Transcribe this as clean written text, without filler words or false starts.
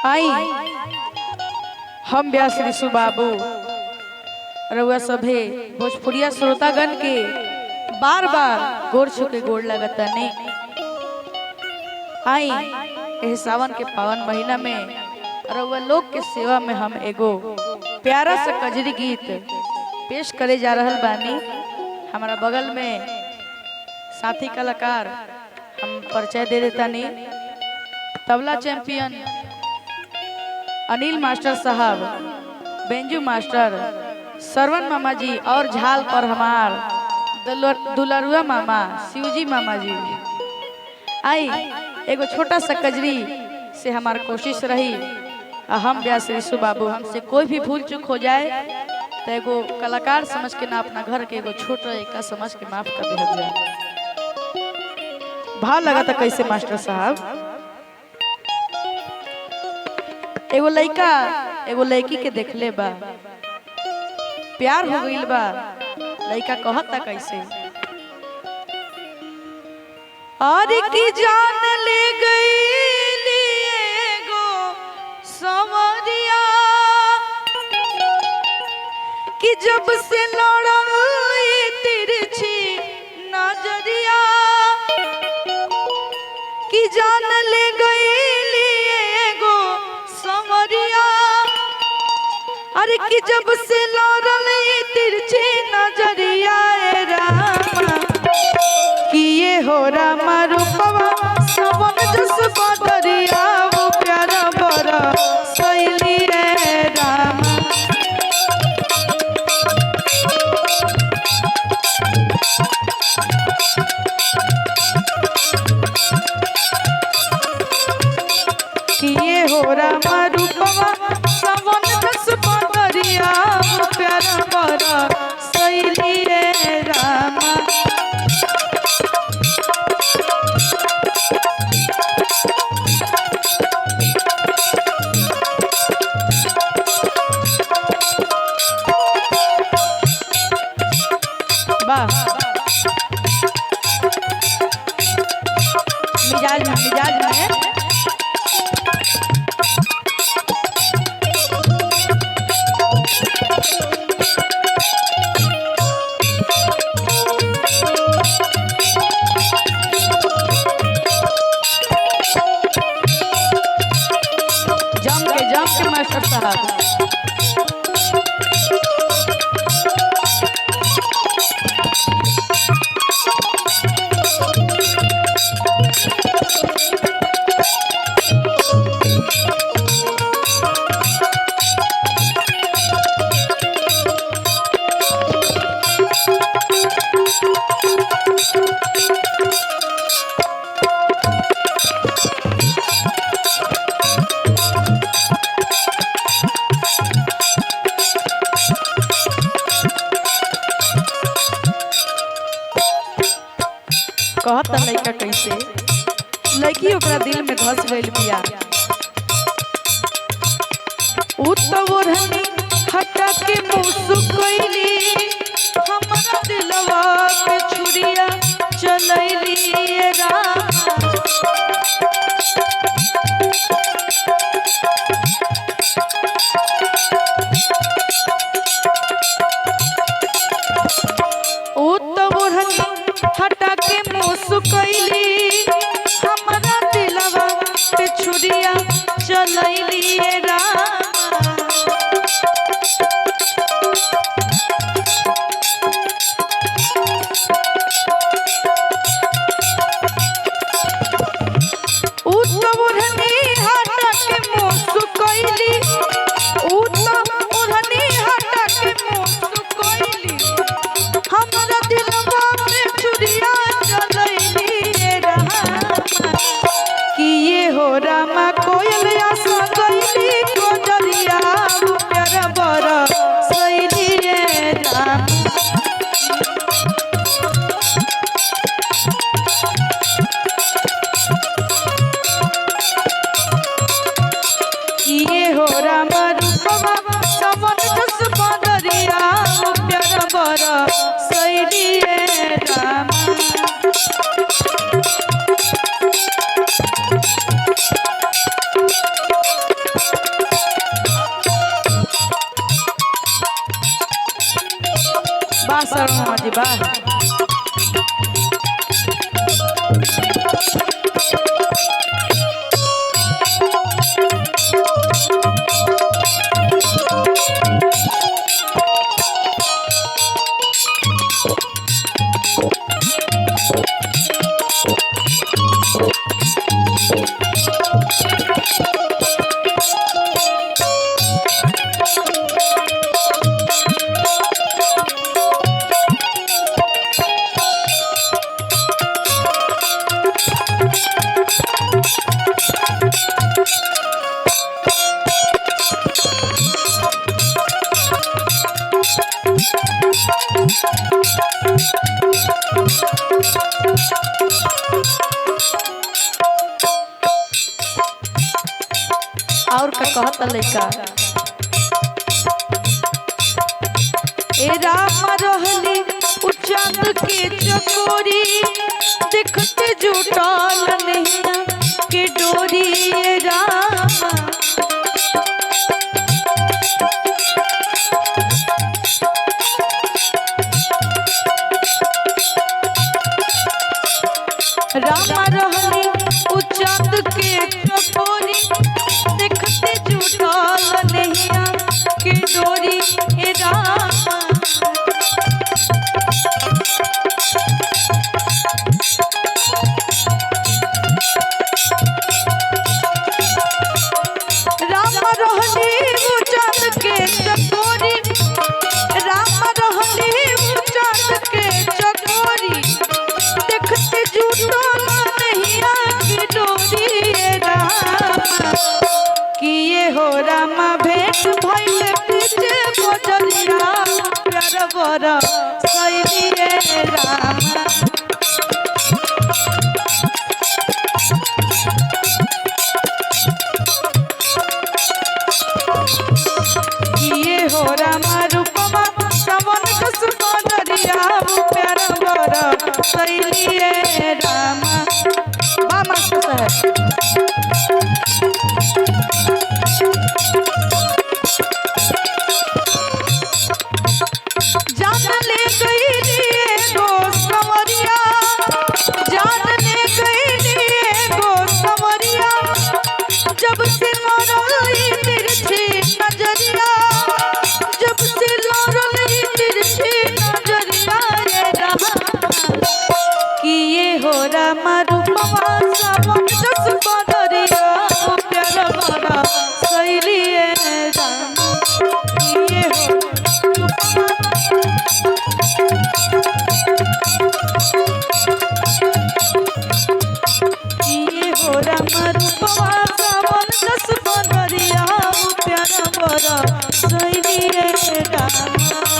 आई हम व्यास ऋषु बाबू रउआ सभे भोजपुरिया श्रोतागण के बार बार गोर छुके गोड़ लगता ने। आई एह सावन के पावन महीना में रउआ लोग के सेवा में हम एगो प्यारा सा कजरी गीत पेश करे जा रहल बानी। हमारा बगल में साथी कलाकार हम परिचय दे देता नी। तबला चैंपियन अनिल मास्टर साहब, बेंजू मास्टर सरवन मामा जी और झाल पर हमार दुलरुआ मामा शिवजी मामा जी। आई एगो छोटा सा कजरी से हमार कोशिश रही हम व्यास ऋषु बाबू हमसे कोई भी भूल चूक हो जाए तो एगो कलाकार समझ के ना अपना घर के एगो छोटा एक समझ के माफ कर दिया जाए। भाव लगा था कैसे मास्टर साहब। एगो लड़का एगो लड़की के देखले बा, प्यार हो गइल बा। लड़का कहता कैसे, और की जान ले गई एगो सवरिया कि जब से लड़ाई तिरछी नजरिया कि जान ले गई एगो सवरिया। अरे कि जब से लड़ाई तिरछी नजरिया रामा कि ये हो रामा रूपवा सवन जस बदरिया वो प्यारा बड़ा सैली रे रामा। हो रामा रूपवा सवन जस बदरिया प्यारा बड़ा सैली रे रामा। वाह मिजाज में मास्टर साहब। कहता लड़का कैसे, लड़की ओकरा दिल में धस गइल बिया। उ तो ओढ़नी हटा के मुस्कुराइली हमरा दिलवा पे छुरिया चलैली रामा। उ तो ओढ़नी हटा के मुस्कुराइली हमरा दिलवा पे छुरिया चलैली रामा। कि वाह। और का कहता लइका ए राम रहली उ चांद के चकोरी देखते जुटल नैया के डोरी ए राम। राम रहली उ चांद के चकोरी देखते जुटल नैया के डोरी ए राम। राम रहली उ चांद के चकोरी, राम रहली उ चांद के चकोरी देखते जुटल नैया के डोरी ए राम। किए हो रामा भेंट भइले पीछे बजरिया प्यार बरा सैलिए रामा। किए हो रामा रूपमा सवन कस बजरिया प्यार बरा सैलिए रामा। मामा है जान ले गई लिए गो समरिया, जान ले गई लिए गो समरिया जब से लड़ई तिरछी नजरिया, जब से लड़ई तिरछी नजरिया रे राम। किए हो रामा रूपमा सावन जस बदरिया प्यार बड़ा सैलिए राम। किए हो हो रामा रूपमा सावन जस बदरिया प्यार बड़ा सैलिए राम।